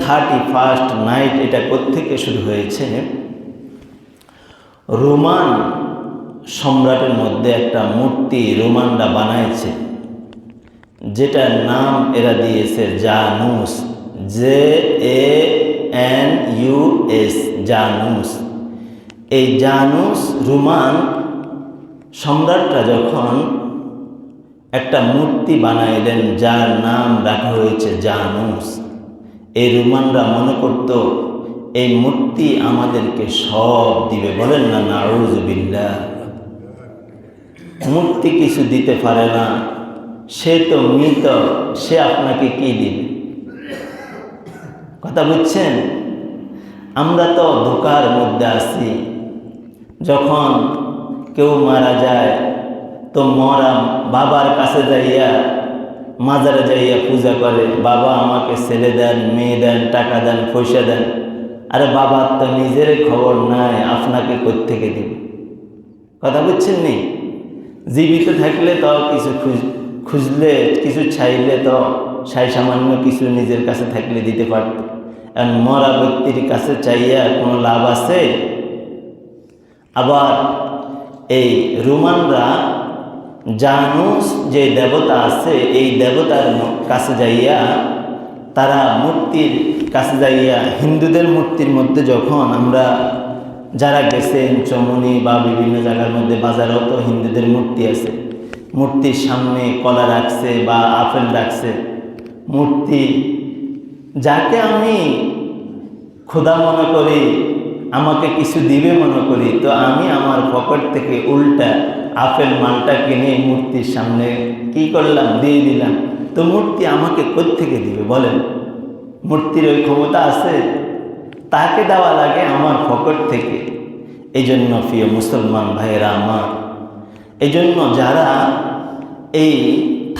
31st night এটা কোত্থেকে শুরু হয়েছে? রোমান সম্রাটের মধ্যে একটা মূর্তি রোমানরা বানাইছে, যেটার নাম এরা দিয়েছে জানুস, JANUS, জানুস। এই জানুস রোমান সম্রাটরা যখন একটা মূর্তি বানাইলেন যার নাম রাখা হয়েছে জানুস, এই রোমানরা মনে করত এই মূর্তি আমাদেরকে সব দিবে। বলেন না নাউযুবিল্লাহ। মূর্তি কিছু দিতে পারে না, সে তো মৃত, সে আপনাকে কি দিবে? কথা বুঝছেন? আমরা তো ধোঁকার মধ্যে আছি। যখন কেউ মারা যায় তো মরা বাবার কাছে যাইয়া, মাজারে যাইয়া পূজা করে, বাবা আমাকে ছেলে দেন, মেয়ে দেন, টাকা দেন, পয়সা দেন। আরে বাবার তো নিজের খবর নাই, আপনাকে কোত্থেকে দিবে? কথা বুঝছেন নি? জীবিত থাকলে তো কিছু খুঁজলে, কিছু চাইলে তো সামান্য কিছু নিজের কাছে থাকলে দিতে পারত। আর মরা ব্যক্তির কাছে চাইয়া কোনো লাভ আছে? আবার এই রোমানরা জানুস যে দেবতা আছে, এই দেবতার কাছে যাইয়া, তারা মূর্তির কাছে যাইয়া, হিন্দুদের মূর্তির মধ্যে যখন আমরা যারা গেছেন চমনি বা বিভিন্ন জায়গার মধ্যে, বাজারেও তো হিন্দুদের মূর্তি আছে, মূর্তির সামনে কলা রাখছে বা আপেল রাখছে। মূর্তি যাকে আমি খোদা মনে করি, আমাকে কিছু দিবে মনে করি, তো আমি আমার পকেট থেকে উল্টা আপেল মালটা কিনে মূর্তির সামনে কি করলাম, দিয়ে দিলাম। তো মূর্তি আমাকে কোত্থেকে দিবে বলেন? মূর্তির ওই ক্ষমতা আছে? তাকে দেওয়া লাগে আমার পকেট থেকে। এই জন্য প্রিয় মুসলমান ভাইয়েরা আমার, এই জন্য যারা এই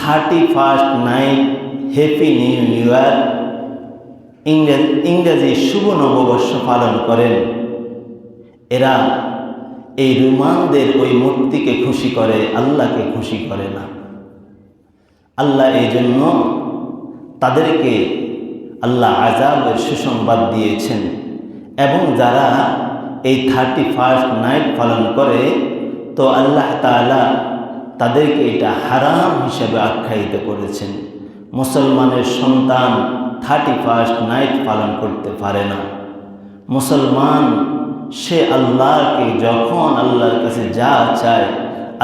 31st night happy new year ইংরেজি শুভ নববর্ষ পালন করেন, এরা এই রোমানদের ওই মূর্তিকে খুশি করে, আল্লাহকে খুশি করে না। আল্লাহ এই জন্য তাদেরকে আল্লাহ আযাবের সুসংবাদ দিয়েছেন। এবং যারা এই 31st নাইট পালন করে, তো আল্লাহ তাআলা তাদেরকে এটা হারাম হিসেবে আখ্যায়িত করেছেন। মুসলমানের সন্তান 31st নাইট পালন করতে পারে না। মুসলমান সে আল্লাহকে যখন আল্লাহর কাছে যা চায়,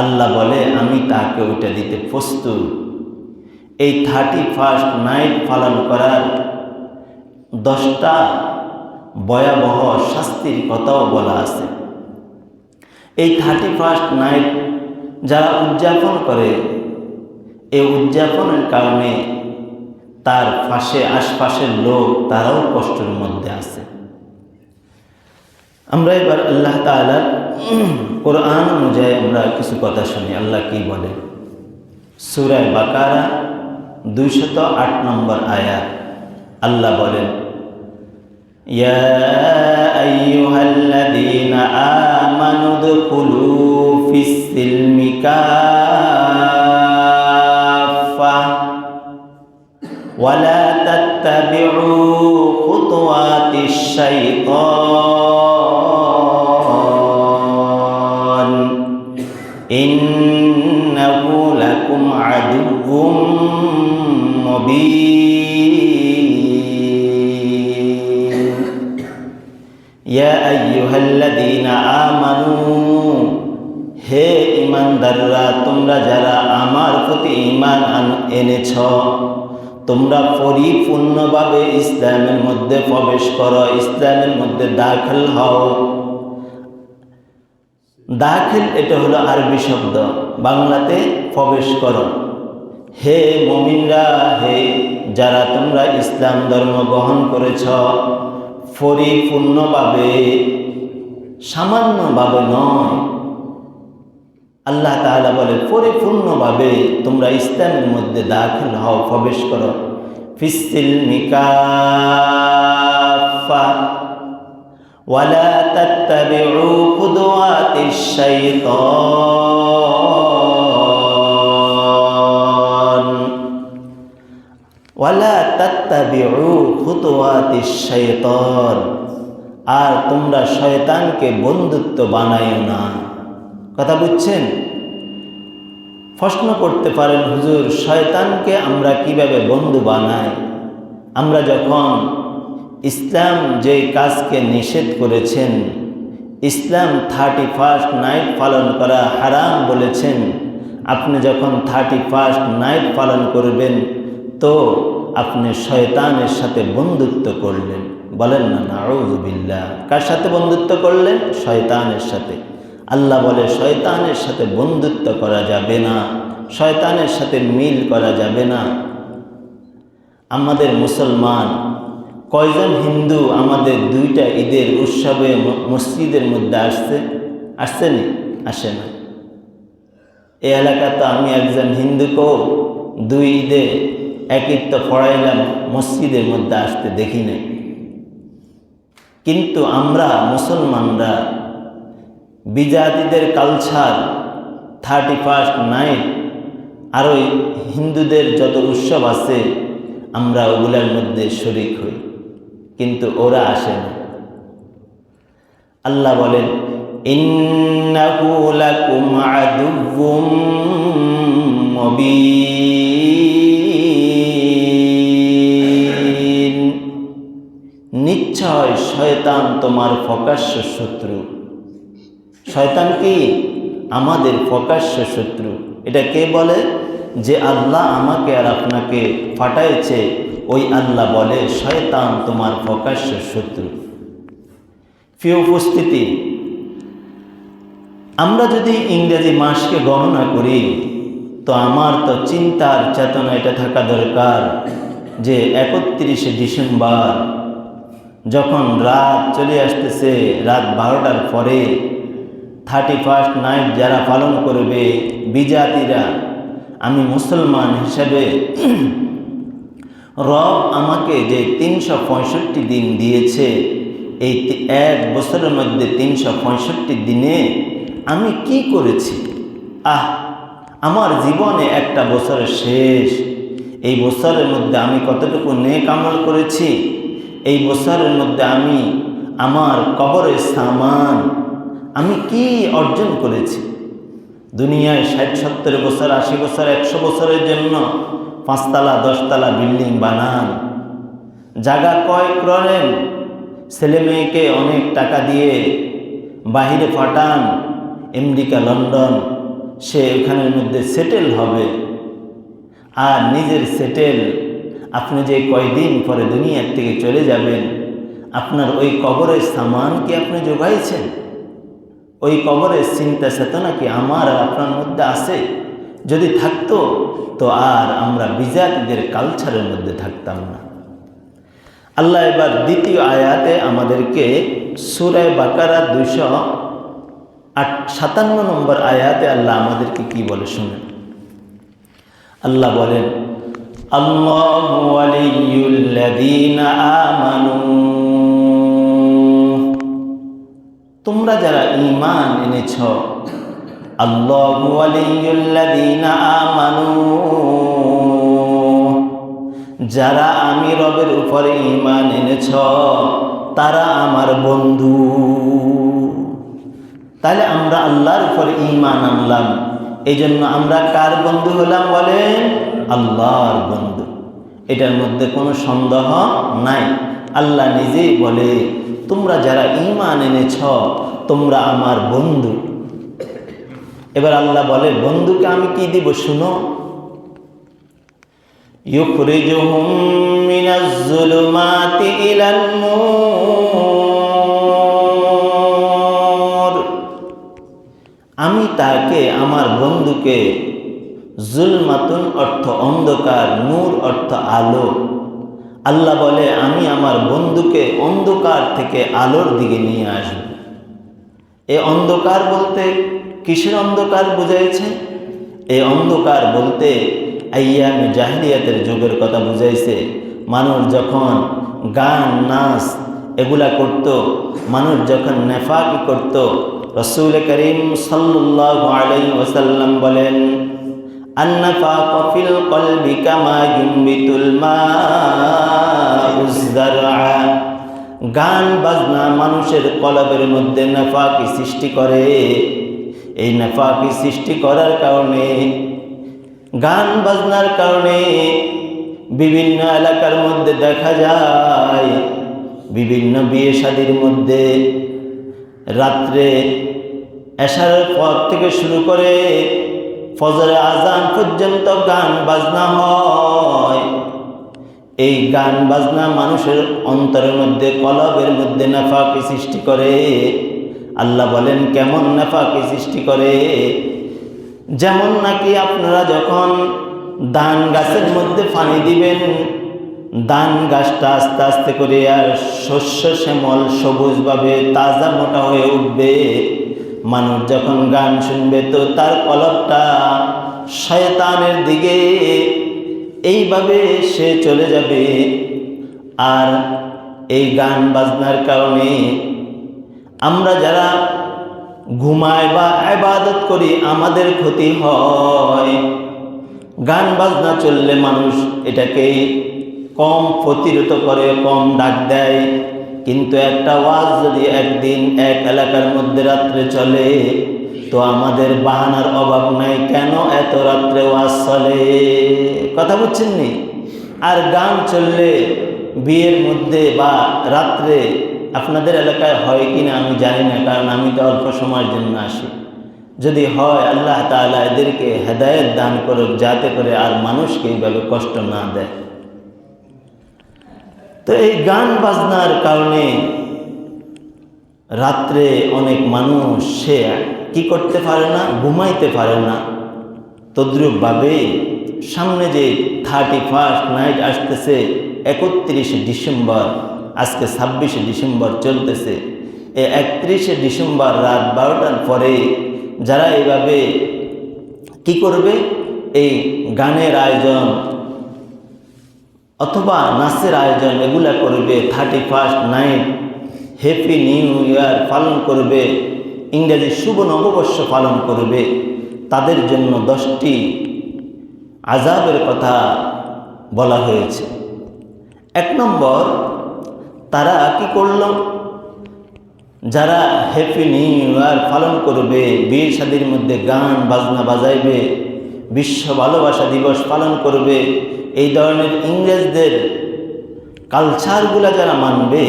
আল্লাহ বলে আমি তাকে ওইটা দিতে প্রস্তুত। এই 31st নাইট পালন করার 10টা ভয়াবহ শাস্তির কথাও বলা আছে। এই 31st নাইট যারা উদযাপন করে, এই উদযাপনের কারণে তার আশপাশের লোক তারাও কষ্টের মধ্যে আছে। আমরা এবার আল্লাহ তাআলার কোরআন অনুযায়ী আমরা কিছু কথা শুনি। আল্লাহ কি বলে? সূরা বাকারা 208 নম্বর আয়াত। আল্লাহ বলেন, ইয়া আইয়ুহাল্লাযীনা আমানু দুখুলু ফিস-সিলমি কাফা ওয়া লা তাত্তাবিউ খুতুওয়াতিশ শাইতান ইন্নাহু লাকুম আদুউম মুবিন। ইয়া আইয়ুহাল্লাযীনা আমানু, হে ঈমানদাররা, তোমরা যারা আমার প্রতি ঈমান এনেছ, তোমরা পরিপূর্ণভাবে ইসলামের মধ্যে প্রবেশ করো, ইসলামের মধ্যে দাখিল হও। দাখিল এটা হলো আরবি শব্দ, বাংলাতে প্রবেশ করো। হে মুমিনরা, হে যারা তোমরা ইসলাম ধর্ম গ্রহণ করেছ, পরিপূর্ণভাবে, সামান্যভাবে নয়। আল্লাহ তাআলা বলে পরিপূর্ণভাবে তোমরা ইসলামের মধ্যে দাখিল হও, প্রবেশ করো। ফিস-সিলমি কাফা ওয়া লা তাত্তাবিউ খুতুওয়াতিশ শাইতান। ওয়ালা তাত্তাবিউ খুতুওয়াতিশ শাইতান, আর তোমরা শয়তানকে বন্ধুত্ব বানাইও না। কথা বুঝছেন? প্রশ্ন করতে পারেন, হুজুর শয়তানকে আমরা কিভাবে বন্ধু বানাই? আমরা যখন ইসলাম যে কাজকে নিষেধ করেছেন, ইসলাম 31st নাইট পালন করা হারাম বলেছেন, আপনি যখন 31st নাইট পালন করবেন তো আপনি শয়তানের সাথে বন্ধুত্ব করলেন। বলেন না নাউযু বিল্লাহ। কার সাথে বন্ধুত্ব করলেন? শয়তানের সাথে। আল্লাহ বলে শয়তানের সাথে বন্ধুত্ব করা যাবে না, শয়তানের সাথে মিল করা যাবে না। আমাদের মুসলমান কয়জন হিন্দু আমাদের 2টা ঈদের উৎসবে মসজিদের মধ্যে আসছে নি? আসে না। এই এলাকা তো আমি একজন হিন্দুকেও 2 ঈদে এক ঈদ তো পড়াইলাম, মসজিদের মধ্যে আসতে দেখি নাই। কিন্তু আমরা মুসলমানরা বিজাতিদের কালচার 31st নাইট আর ওই হিন্দুদের যত উৎসব আছে আমরা ওগুলার মধ্যে শরীক হই, কিন্তু ওরা আসে না। আল্লাহ বলেন ইন্নাহু লাকুম আদুউম মুবিন, নিশ্চয় শয়তান তোমার প্রকাশ্য শত্রু। শয়তান কি? আমাদের প্রকাশ্য শত্রু। এটা কে বলে? যে আল্লাহ আমাকে আর আপনাকে পাঠাইছে ওই আল্লাহ বলে শয়তান তোমার প্রকাশ্য শত্রু। প্রিয় উপস্থিতি, আমরা যদি ইংরেজি মাসকে গণনা করি তো আমার তো চিন্তার চেতনা এটা থাকা দরকার যে 31শে ডিসেম্বর যখন রাত চলে আসতেছে, রাত 12টার পরে 31st নাইট যারা পালন করবে বিজাতিরা, আমি মুসলমান হিসাবে রব আমাকে যে 365 দিন দিয়েছে, এই এক বছরের মধ্যে 365 দিনে আমি কি করেছি? আমার জীবনে একটা বছরের শেষ, এই বছরের মধ্যে আমি কতটুকু নেক আমল করেছি, এই বছরের মধ্যে আমি আমার কবরের সামান আমি কি অর্জন করেছি। দুনিয়ায় 60-70 বছর, 80 বছর, 100 বছরের জন্য 5 তলা 10 তলা বিল্ডিং বানান, জায়গা ক্রয় করেন, ছেলে মেয়েকে অনেক টাকা দিয়ে বাহিরে পাঠান, আমেরিকা লন্ডন, সে ওখানের মধ্যে সেটেল হবে। আর নিজের সেটেল আপনি যে কয়দিন পরে দুনিয়ার থেকে চলে যাবেন, আপনার ওই কবরের সামান কি আপনি জোগাইছেন? ওই কবরের চিন্তা চেতনা কি আমার আর আপনার মধ্যে আছে? যদি থাকতো তো আর আমরা বিজাতিদের কালচারের মধ্যে থাকতাম না। আল্লাহ এবার দ্বিতীয় আয়াতে আমাদেরকে সূরা বাকারা 257 নম্বর আয়াতে আল্লাহ আমাদেরকে কি বলে শুনেন। আল্লাহ বলেন আল্লাহু ওয়ালিয়ুল্লাযীনা আমানু, তোমরা যারা ঈমান এনেছ, আল্লাহু ওয়ালিয়ুল্লাযীনা আমানু, যারা আমি রবের উপরে ঈমান এনেছ তারা আমার বন্ধু। তাহলে আমরা আল্লাহর উপরে ঈমান আনলাম, এই জন্য আমরা কার বন্ধু হলাম? বলেন আল্লাহর বন্ধু। এটার মধ্যে কোনো সন্দেহ নাই। আল্লাহ নিজেই বলে তোমরা যারা ঈমান এনেছ তোমরা আমার বন্ধু। এবার আল্লাহ বলে বন্ধুকে আমি কি দিব শুনো। ইউখরিজুহুম মিনাজ যুলুমাতি ইলান নূর, আমি তাকে আমার বন্ধুকে, জুলমাতুন অর্থ অন্ধকার, নূর অর্থ আলো। আল্লাহ বলে আমি আমার বন্ধুকে অন্ধকার থেকে আলোর দিকে নিয়ে আসব। এই অন্ধকার বলতে কিসের অন্ধকার বুঝাইছে? এই অন্ধকার বলতে আইয়ামে জাহিলিয়াতের যুগের কথা বুঝাইছে। মানুষ যখন গান নাচ এগুলা করত, মানুষ যখন নেফাকি করত, রাসূল করিম সাল্লাল্লাহু আলাইহি ওয়াসাল্লাম বলেন আন্নাফাকা ফিল কলবি কামা ইউনবিতুল মাউজ যারআ। গান বাজনা মানুষের কলবের মধ্যে নাফাকি সৃষ্টি করে। এই নাফাকি সৃষ্টি করার কারণে, গান বাজনার কারণে বিভিন্ন এলাকার মধ্যে দেখা যায়, বিভিন্ন বিয়ে শাদীর মধ্যে রাত্রে এশার পর থেকে শুরু করে ফজরে আজান পর্যন্ত গান বাজনা হয়। এই গান বাজনা মানুষের অন্তরের মধ্যে, কলবের মধ্যে নাফাকি সৃষ্টি করে। আল্লাহ বলেন কেমন নাফাকি সৃষ্টি করে? যেমন নাকি আপনারা যখন ধান গাছের মধ্যে পানি দিবেন, ধান গাছটা আস্তে আস্তে করে আর শস্য শ্যামল সবুজভাবে তাজা মোটা হয়ে উঠবে। মানুষ যখন গান শুনবে তো তার কলবটা শয়তানের দিকে এইভাবে সে চলে যাবে। আর এই গান বাজনার কারণে আমরা যারা ঘুমাই বা ইবাদত করি আমাদের ক্ষতি হয়। গান বাজনা চললে মানুষ এটাকে কম প্রতিরোধ করে, কম ডাক দেয়। কিন্তু একটা ওয়াজ যদি একদিন এক এলাকার মধ্যে রাত্রে চলে তো আমাদের বাহানার অভাব নাই, কেন এত রাত্রে ওয়াজ চলে। কথা বুঝছেন নি? আর গান চললে বিয়ের মধ্যে বা রাত্রে, আপনাদের এলাকায় হয় কিনা আমি জানি না, কারণ আমি তো অল্প সময়ের জন্য আসি। যদি হয় আল্লাহ তাআলা এদেরকে হেদায়েত দান করুক, যাতে করে আর মানুষকে এইভাবে কষ্ট না দেয়। তো এই গান বাজনার কারণে রাত্রে অনেক মানুষ সে কি করতে পারে না, ঘুমাইতে পারে না। তদ্রূপভাবে সামনে যে 31 নাইট আসতেছে, 31শে ডিসেম্বর, আজকে 26শে ডিসেম্বর চলতেছে। এই 31শে ডিসেম্বর রাত 12টার পরে যারা এইভাবে কি করবে, এই গানের আয়োজন অথবা নাচের আয়োজন এগুলা করবে, 31 নাইট হ্যাপি নিউ ইয়ার পালন করবে, ইংরেজি শুভ নববর্ষ পালন করবে, তাদের জন্য 10টি আযাবের কথা বলা হয়েছে। 1 নম্বর, তারা কি করল, যারা হ্যাপি নিউ ইয়ার পালন করবে, বিয়ে শাদীর মধ্যে গান বাজনা বাজাইবে, বিশ্ব ভালোবাসা দিবস পালন করবে, এই ধরনের ইংরেজদের কালচারগুলো যারা মানবে,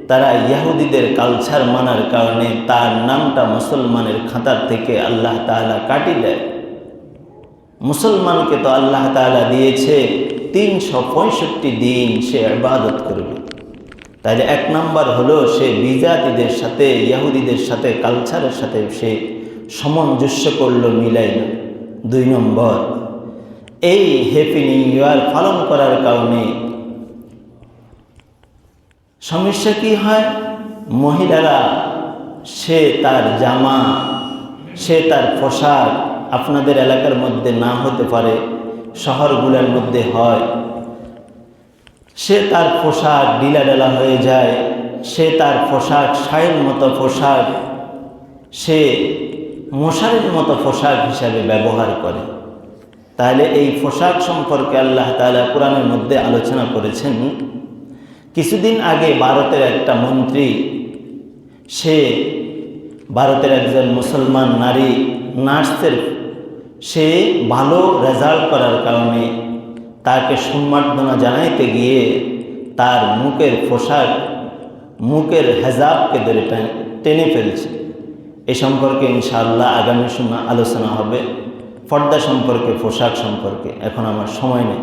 তারা ইহুদিদের কালচার মানার কারণে তার নামটা মুসলমানের খাতার থেকে আল্লাহ তাআলা কাটি দেয়। মুসলমানকে তো আল্লাহ তাআলা দিয়েছে 365 দিন সে ইবাদত করবে। তাহলে 1 নম্বর হলো সে বিজাতিদের সাথে, ইহুদিদের সাথে, কালচারের সাথে সে সামঞ্জস্য করলো, মিলাইল। 2 নম্বর, এই হ্যাপি নিউ ইয়ার পালন করার কারণে সমস্যা কি হয়, মহিলারা সে তার জামা, সে তার পোশাক আপনাদের এলাকার মধ্যে না হতে পারে, শহরগুলোর মধ্যে হয়, সে তার পোশাক ঢিলাঢালা হয়ে যায়, সে তার পোশাক শাড়ির মতো পোশাক সে মশারির মতো পোশাক হিসাবে ব্যবহার করে। তাহলে এই পোশাক সম্পর্কে আল্লাহ তাআলা কোরআনের মধ্যে আলোচনা করেছেন। কিছুদিন আগে ভারতের একটা মন্ত্রী, সে ভারতের একজন মুসলমান নারী নার্সের, সে ভালো রেজাল্ট করার কারণে তাকে সম্মাননা জানাইতে গিয়ে তার মুখের পোশাক, মুখের হেজাবকে ধরে টেনে ফেলছে। এ সম্পর্কে ইনশাআল্লাহ আগামী সময় আলোচনা হবে, পর্দা সম্পর্কে, পোশাক সম্পর্কে। এখন আমার সময় নেই।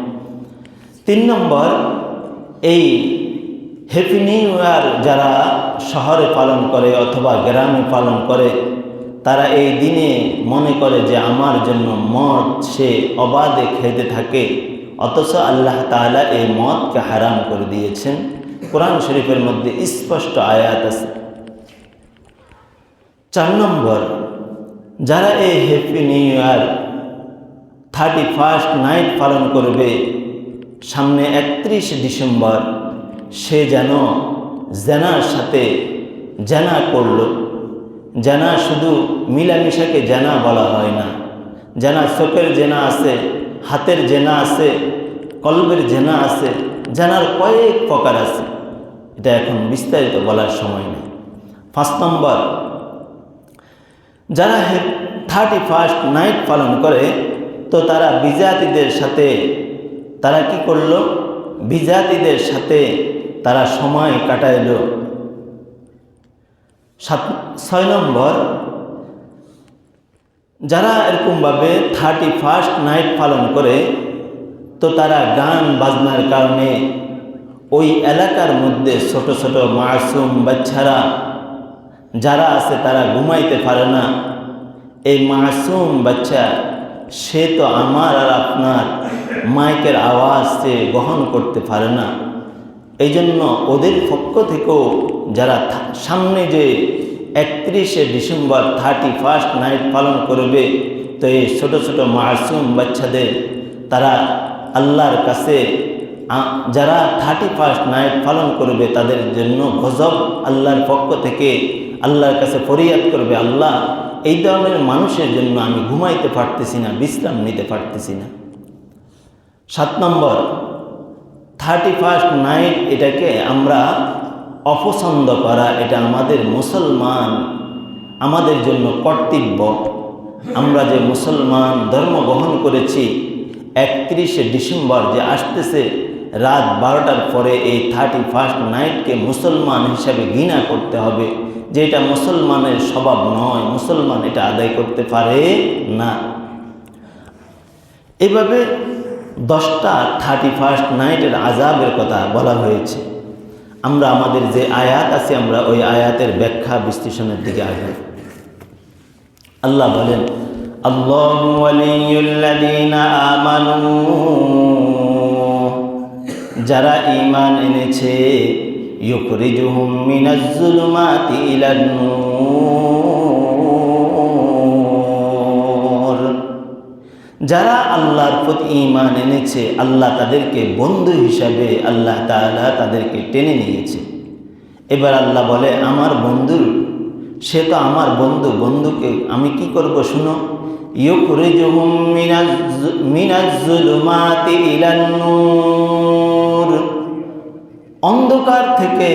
3 নম্বর, এই হ্যাপি নিউ ইয়ার যারা শহরে পালন করে অথবা গ্রামে পালন করে, তারা এই দিনে মনে করে যে আমার জন্য মদ সে অবাধে খেতে থাকে, অথচ আল্লাহ তাআলা এই মদকে হারাম করে দিয়েছেন। কোরআন শরীফের মধ্যে স্পষ্ট আয়াত আছে। 4 নম্বর, যারা এই হ্যাপি নিউ ইয়ার 31 নাইট পালন করবে, সামনে 31 ডিসেম্বর সে যেন জেনার সাথে জেনা করল। জেনা শুধু মিলামিশাকে জেনা বলা হয় না, জানা চোখের জেনা আছে, হাতের জেনা আছে, কলবের জেনা আছে, জানার কয়েক প্রকার আছে। এটা এখন বিস্তারিত বলার সময় নেই। 5 নম্বর, যারা 31st নাইট পালন করে তো তারা বিজাতিদের সাথে তারা কি করলো? বিজাতিদের সাথে তারা সময় কাটাইল। 6 নম্বর, যারা এরকমভাবে 31st নাইট পালন করে তো তারা গান বাজনার কারণে ওই এলাকার মধ্যে ছোট ছোট মাসুম বাচ্চারা যারা আছে তারা ঘুমাইতে পারে না। এই মাসুম বাচ্চা সে তো আমার আর আপনার মাইকের আওয়াজ সে গ্রহণ করতে পারে না। এই জন্য ওদের পক্ষ থেকেও যারা সামনে যে 31শে ডিসেম্বর 31st নাইট পালন করবে তো এই ছোট ছোট মাসুম বাচ্চাদের তারা আল্লাহর কাছে যারা 31st নাইট পালন করবে তাদের জন্য গজব আল্লাহর পক্ষ থেকে আল্লাহর কাছে ফরিয়াদ করবে, আল্লাহ এই ধরনের মানুষের জন্য আমি ঘুমাইতে পারতেছি না, বিশ্রাম নিতে পারতেছি না। 7 নম্বর, 31st নাইট এটাকে আমরা অপছন্দ করা, এটা আমাদের মুসলমান আমাদের জন্য কর্তব্য। আমরা যে মুসলমান ধর্ম গ্রহণ করেছি 31শে ডিসেম্বর যে আসতেছে রাত 12টার পরে এই 31st নাইটকে মুসলমান হিসাবে ঘৃণা করতে হবে, যে এটা মুসলমানের স্বভাব নয়, মুসলমান এটা আদায় করতে পারে না। এভাবে 10টা 31st নাইটের আযাবের কথা বলা হয়েছে। আমরা আমাদের যে আয়াত আছে আমরা ওই আয়াতের ব্যাখ্যা বিশ্লেষণের দিকে আগাই। আল্লাহ বলেন, আল্লাহু ওয়ালিয়ুল্লাযীনা আমানু, যারা ঈমান এনেছে, ইউখরিজুহুম মিনাজ যুলুমাতি ইলান নূর, যারা আল্লাহর প্রতি ঈমান এনেছে আল্লাহ তাদেরকে বন্ধু হিসাবে আল্লাহ তাআলা তাদেরকে টেনে নিয়েছে। এবার আল্লাহ বলে, আমার বন্ধু সে তো আমার বন্ধু, বন্ধুকে আমি কি করব শুনো, ইউখরিজুহুম মিনাজ যুলুমাতি ইলান নূর, অন্ধকার থেকে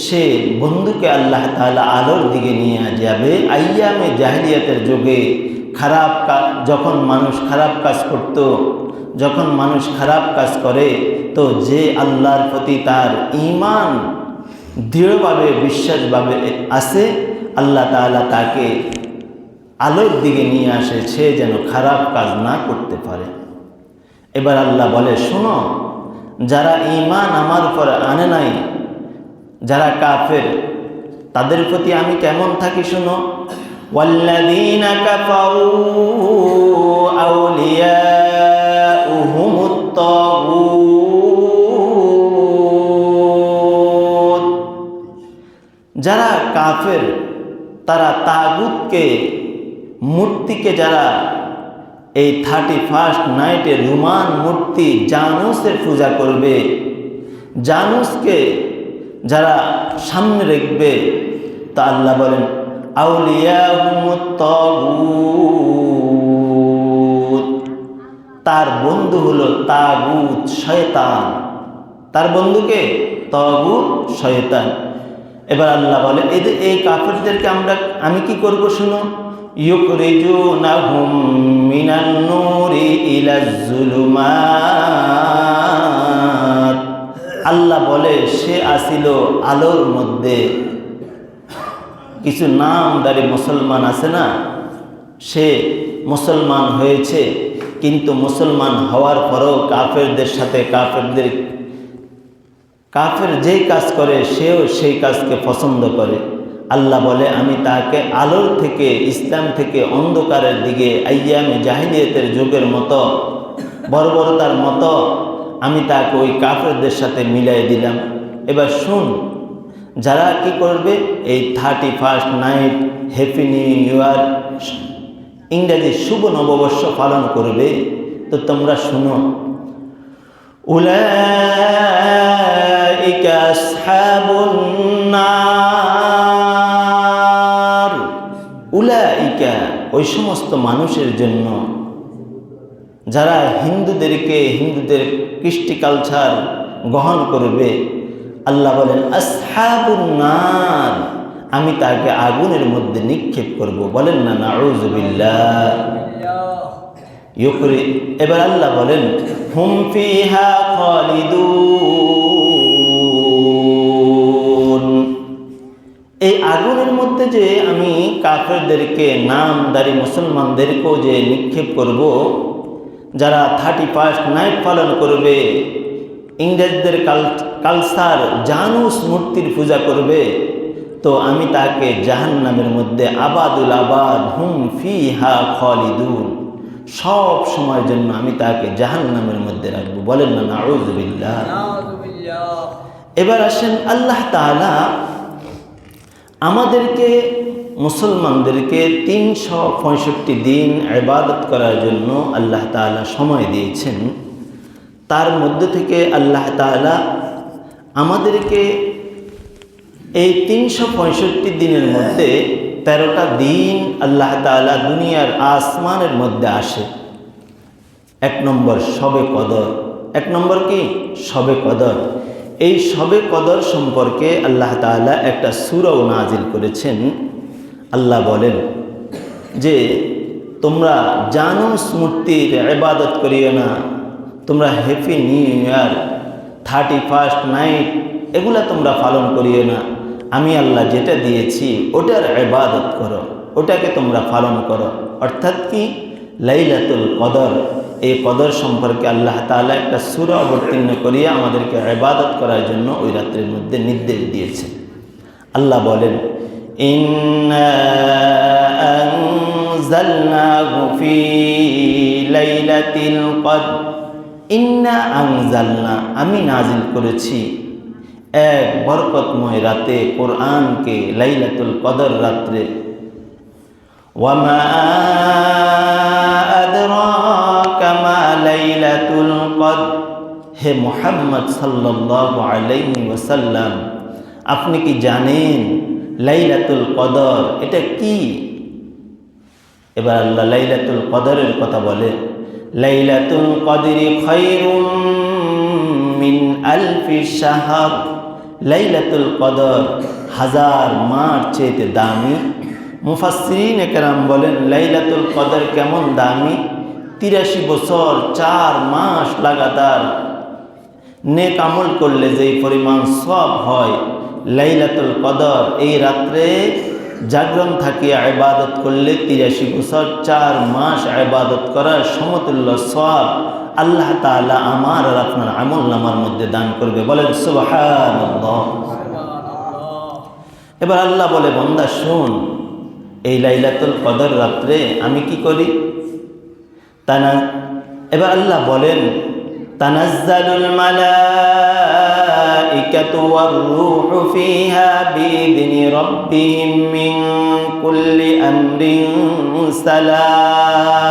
সে বন্ধুকে আল্লাহ তাআলা আলোর দিকে নিয়ে যাবে। আইয়ামে জাহেলিয়াতের যুগে যখন মানুষ খারাপ কাজ করত, যখন মানুষ খারাপ কাজ করে তো যে আল্লাহর প্রতি তার ঈমান দৃঢ়ভাবে বিশ্বাসভাবে আছে আল্লাহ তাআলা তাকে আলোর দিকে নিয়ে আসে, সে যেন খারাপ কাজ না করতে পারে। এবার আল্লাহ বলে, শোনো, যারা ঈমান আমার উপর আনে নাই, যারা কাফের, তাদের প্রতি আমি কেমন থাকি শোনো, ওয়াল্লাযীনা কাফারু আউলিয়াউহুমুত তাগুত, যারা কাফের তারা তাগুতকে, মূর্তিকে, যারা এই 31st নাইটে রোমান মূর্তি জানুসের পূজা করবে, জানুসকে যারা সামনে রাখবে, তা আল্লাহ বলেন আউলিয়াহুমুত তাগুত, তার বন্ধু হলো তাগুত, শয়তান। তার বন্ধুকে তাগুত, শয়তান। এবার আল্লাহ বলে, এই কাফেরদেরকে আমি কি করব শুনো, ইউখরিজুনাহুম মিনান নূরি ইলাজ যুলুমাত, আল্লাহ বলে সে আসিল আলোর মধ্যে। কিছু নামদারি মুসলমান আছে না, সে মুসলমান হয়েছে কিন্তু মুসলমান হওয়ার পরেও কাফেরদের সাথে কাফের যেই কাজ করে সেও সেই কাজকে পছন্দ করে। আল্লাহ বলে, আমি তাকে আলোর থেকে, ইসলাম থেকে অন্ধকারের দিকে, আইয়ামে জাহিলিয়াতের যুগের মতো, বর্বরতার মতো আমি তাকে ওই কাফেরদের সাথে মিলাই দিলাম। এবার শুন, যারা কি করবে এই 31st night happy new year ইংরেজি শুভ নববর্ষ পালন করবে, তো তোমরা শুনো, উলাইকা আসহাবুন নার, উলাইকা ওই সমস্ত মানুষের জন্য, যারা হিন্দুদের কৃষ্টি কালচার গ্রহণ করবে, আল্লাহ বলেন আসহাবুন নার, আমি তাকে আগুনের মধ্যে নিক্ষেপ করব। বলেন না নাউযুবিল্লাহ। এবার আল্লাহ বলেন হুম ফিহা খালিদুন, এই আগুনের মধ্যে যে আমি কাফেরদেরকে, নামদারি মুসলমানদেরকেও যে নিক্ষেপ করব, যারা 31 নাইট পালন করবে, ইংরেজদের কালচার জানুস মূর্তির পূজা করবে, তো আমি তাকে জাহান্নামের মধ্যে আবাদুল আবাদ হুম ফিহা খালিদুন, সব সময়ের জন্য আমি তাকে জাহান্নামের মধ্যে রাখবো। বলেন না নাউযুবিল্লাহ। এবার আসেন, আল্লাহ তাআলা আমাদেরকে মুসলমানদেরকে 365 দিন ইবাদত করার জন্য আল্লাহ তাআলা সময় দিয়েছেন। তার মধ্যে থেকে আল্লাহ তাআলা আমাদেরকে এই 365 দিনের মধ্যে 13টা দিন আল্লাহ তাআলা দুনিয়ার আসমানের মধ্যে আসে। 1 নম্বর শবে কদর। 1 নম্বর কি? শবে কদর। এই শবে কদর সম্পর্কে আল্লাহ তাআলা একটা সূরাও নাজিল করেছেন। আল্লাহ বলেন যে তোমরা জানুস মূর্তির ইবাদত করিও না, তোমরা হ্যাপি নিউ ইয়ার, 31 নাইট এগুলা তোমরা পালন করিও না। আমি আল্লাহ যেটা দিয়েছি ওটার ইবাদত করো, ওটাকে তোমরা পালন করো। অর্থাৎ কি? লাইলাতুল কদর। এই কদর সম্পর্কে আল্লাহ তাআলা একটা সূরা অবতীর্ণ করিয়ে আমাদেরকে ইবাদত করার জন্য ওই রাত্রির মধ্যে নির্দেশ দিয়েছেন। আল্লাহ বলেন ইন্না আনজালনাহু ফি লাইলাতিল কদর, ইন্না আনজালনা, আমি নাজিল করেছি এক বরকতময় রাতে কোরআনকে, লাইলাতুল কদর রাত্রে। ওয়ামা আদরাকা মা লাইলাতুল কদর, হে মুহাম্মদ সাল্লাল্লাহু আলাইহি ওয়াসাল্লাম, আপনি কি জানেন লাইলাতুল কদর এটা কি? এবার আল্লাহ লাইলাতুল কদরের কথা বলে, লাইলাতুল কদরি খায়রুম মিন আলফি শাহর, লাইলাতুল কদর 1000 মাস চেয়ে দামি। মুফাসসিরিন একরাম বলেন লাইলাতুল কদর কেমন দামি? 83 বছর 4 মাস লাগাতার নেক আমল করলে যেই পরিমাণ সওয়াব হয়, লাইলাতুল কদর এই রাত্রে জাগরণ থাকিয়া ইবাদত করলে 83 বছর 4 মাস ইবাদত করার সমতুল্য সওয়াব আল্লাহ তাআলা আমার আর আপনার আমলনামার মধ্যে দান করবে। বলেন সুবহানাল্লাহ। এবার আল্লাহ বলে বান্দা শোন, এই লাইলাতুল কদর রাত্রে আমি কি করি? এবার আল্লাহ বলেন তানাজ্জালুল মালাইকাতু ওয়ার রূহু ফিহা বিইذনি রাব্বিহিম মিন কুল্লি আমরিন সালাম।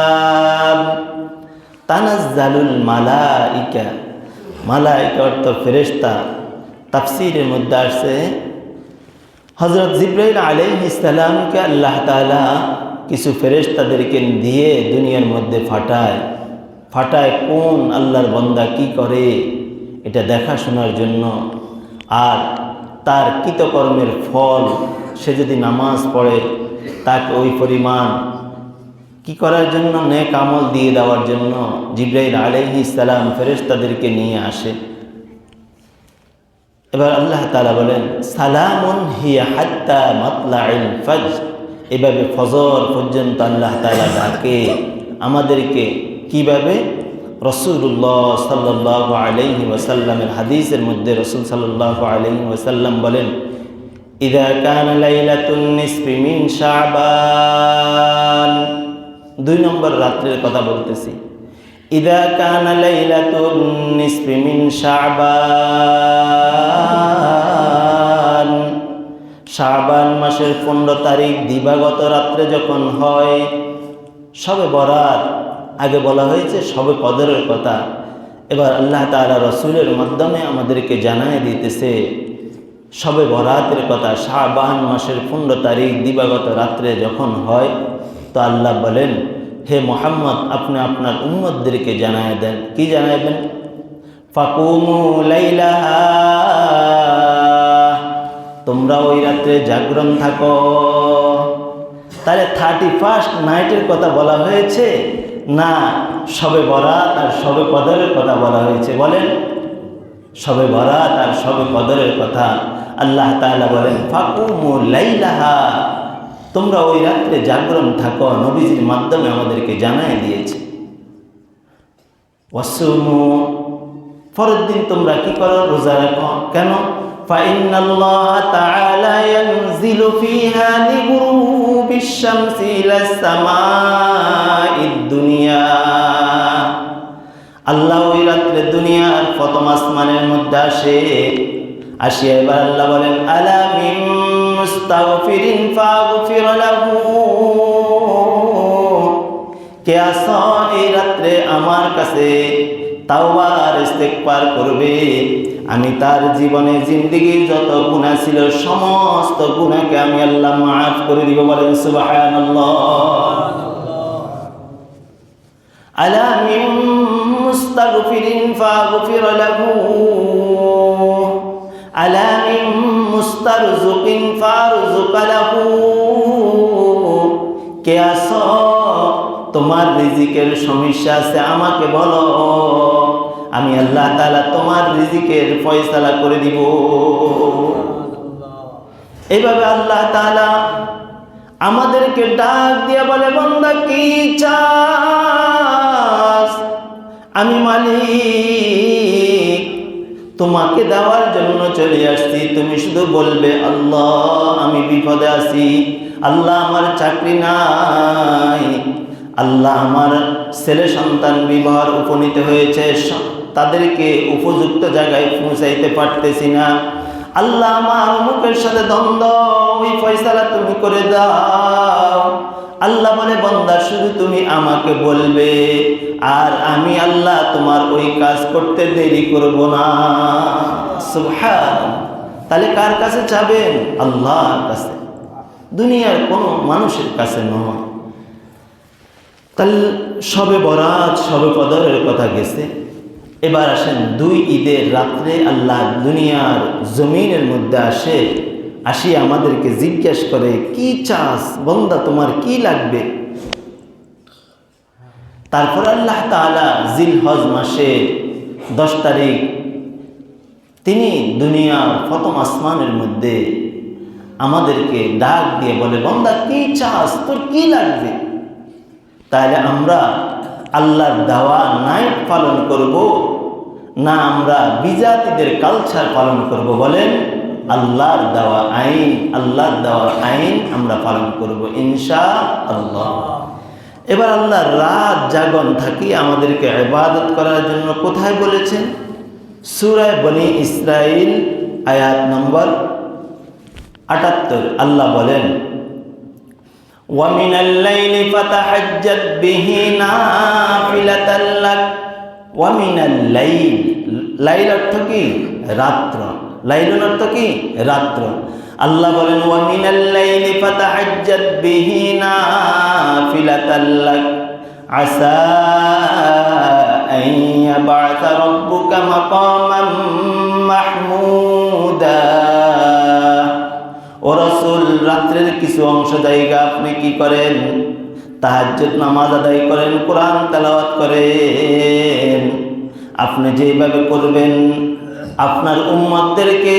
তানাজ্জালুল মালাইকা, মালাইকা অর্থ ফেরেশতা। তাফসীরের মধ্যে আসছে হযরত জিবরাইল আলাইহিস সালামকে আল্লাহ তাআলা কিছু ফেরেশতাদেরকে দিয়ে দুনিয়ার মধ্যে ফাটায় কোন আল্লাহর বান্দা কি করে এটা দেখাশোনার জন্য, আর তার কৃতকর্মের ফল, সে যদি নামাজ পড়ে তাকে ওই পরিমাণ কি করার জন্য, নেক আমল দিয়ে দেওয়ার জন্য জিবরাইল আলাইহিস সালাম ফেরেশতাদেরকে নিয়ে আসে। এবার আল্লাহ তাআলা বলেন সালামুন হিয়া হাত্তা মাতলাইল ফজর, এভাবে ফজর পর্যন্ত আল্লাহ তাআলা ডাকে আমাদেরকে। কিভাবে? রাসূলুল্লাহ সাল্লাল্লাহু আলাইহি ওয়াসাল্লামের হাদিসের মধ্যে রাসূল সাল্লাল্লাহু আলাইহি ওয়াসাল্লাম বলেন ইযা কানা লাইলাতুন নিসফি মিন শাবান, 2 নম্বর রাত্রের কথা বলতেছি। ইযা কানা লাইলাতুন নিসফি মিন শাবান, শাবান মাসের 15 তারিখ দিবাগত রাত্রে যখন হয়, শবে বরাত আগে বলা হয়েছে শবে কদরের কথা। এবার আল্লাহ তাআলা রাসূলের মাধ্যমে আমাদেরকে জানায় দিতেছে শবে বরাতের কথা। শাবান মাসের 15 তারিখ দিবাগত রাত্রে যখন হয়, তো আল্লাহ বলেন হে মুহাম্মদ আপনি আপনার উম্মতদেরকে জানায় দেন। কি জানাবেন? ফাকুমু লাইলাহা, তোমরা ওই রাত্রে জাগরণ থাকো। তাহলে 31st নাইটের কথা বলা হয়েছে না শবে বরাত আর শবে কদরের কথা বলা হয়েছে? বলেন, শবে বরাত আর শবে কদরের কথা। আল্লাহ তাআলা বলেন ফাকুমু লাইলাহা, তোমরা ওই রাত্রে জাগরণ থাকো। নবীজির মাধ্যমে আমাদেরকে জানাই দিয়েছে। ওয়াসুমু, পরের দিন তোমরা কি করো? রোজা রাখো। কেন? ফাইন্নাল্লাহ তাআলা ইয়ানজিলু ফিহা লিগুরুবিশ শামসি ইলাস সামাঈদ দুনিয়া, আল্লাহ ওই রাত্রে দুনিয়ার প্রথম আসমানের মধ্যে আসিয়া এবার আল্লাহ বলেন আলা মিন মুস্তাগফিরিন ফাগফির লাহু, কে আসো এই রাত্রে আমার কাছে তাওবা আর ইস্তেগফার করবে, আমি তার জীবনে জিন্দেগির যত গুনাহ ছিল সমস্ত গুনাহকে আমি আল্লাহ মাফ করে দিব। বলেন সুবহানাল্লাহ। আলা মিন মুস্তাগফিরিন ফাগফির লাহু, আলা মিন মুস্তারযুকিন ফারযুক লাহু, কে আসো তোমার রিজিকের সমস্যা আছে আমাকে বলো, আমি আল্লাহ তাআলা তোমার রিজিকের ফয়সালা করে দিব। এইভাবে আল্লাহ তাআলা আমাদেরকে ডাক দিয়ে বলে বান্দা কি চাস? আমি মালিক তোমাকে দেওয়ার জন্য চলে আসছি। তুমি শুধু বলবে আল্লাহ আমি বিপদে আছি, আল্লাহ আমার চাকরি নাই, আল্লাহ আমার ছেলে সন্তান বিবাহের উপনীত হয়েছে, তাদেরকে উপযুক্ত জায়গায় পৌঁছাইতে পারতেছি না, আল্লাহ আমার মুখের সাথে দ্বন্দ্ব, ওই ফয়সালা তুমি করে দাও। আল্লাহ বলে বান্দা শুধু তুমি আমাকে বলবে আর আমি আল্লাহ তোমার ওই কাজ করতে দেরি করব না। সুবহানাল্লাহ। তাহলে কার কাছে চাবেন? আল্লাহর কাছে, দুনিয়ার কোনো মানুষের কাছে নয়। তাহলে শবে বরাত শবে কদরের কথা গেছে। এবার আসেন 2 ঈদের রাত্রে আল্লাহ দুনিয়ার জমিনের মধ্যে আসি আমাদেরকে জিজ্ঞেস করে কি চাস বান্দা, তোমার কি লাগবে? তারপর আল্লাহ তাআলা জিলহজ মাসে 10 তারিখ তিনি দুনিয়ার প্রথম আসমানের মধ্যে আমাদেরকে ডাক দিয়ে বলে বান্দা কি চাস, তোর কি লাগবে? তাহলে আমরা আল্লাহর দেওয়া নাইট পালন করব না আমরা বিজাতিদের কালচার পালন করব? বলেন, আল্লাহর দেওয়া আইন, আল্লাহর দেওয়া আইন আমরা পালন করব ইনশাআল্লাহ। এবার আল্লাহ রাত জাগন থাকি আমাদেরকে ইবাদত করার জন্য কোথায় বলেছেন? সূরা বনি ইসরাইল আয়াত নম্বর 78 আল্লাহ বলেন وَمِنَ اللَّيْلِ فَتَهَجَّدْ بِهِ نَافِلَةً لَكَ وَمِنَ اللَّيْلِ, লাইল অর্থ কি? রাত্র। লাইলুন অর্থ কি? রাত্র। আল্লাহ বলেন وَمِنَ اللَّيْلِ فَتَهَجَّدْ بِهِ نَافِلَةً لَكَ عَسَىٰ أَن يَبْعَثَ رَبُّكَ مَقَامًا مَحْمُودًا। ও রাসূল, রাত্রের কিছু অংশ জায়গা আপনি কি করেন? তাহাজ্জুদ নামাজ আদায় করেন, কোরআন তেলাওয়াত করেন। আপনি যেভাবে করবেন আপনার উম্মতদেরকে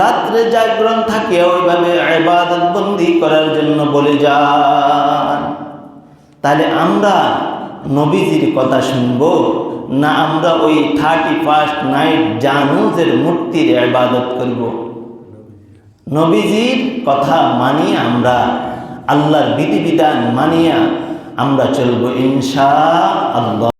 রাত্রে জাগরণ থাকে ওইভাবে ইবাদত বন্দি করার জন্য বলে যান। তাহলে আমরা নবীজির কথা শুনব না আমরা ওই 31st নাইট জানুজের মূর্তির ইবাদত করব? নবীজির কথা মানিয়ে আমরা আল্লাহর বিধিবিধান মানিয়া আমরা চলবো ইনশাআল্লাহ।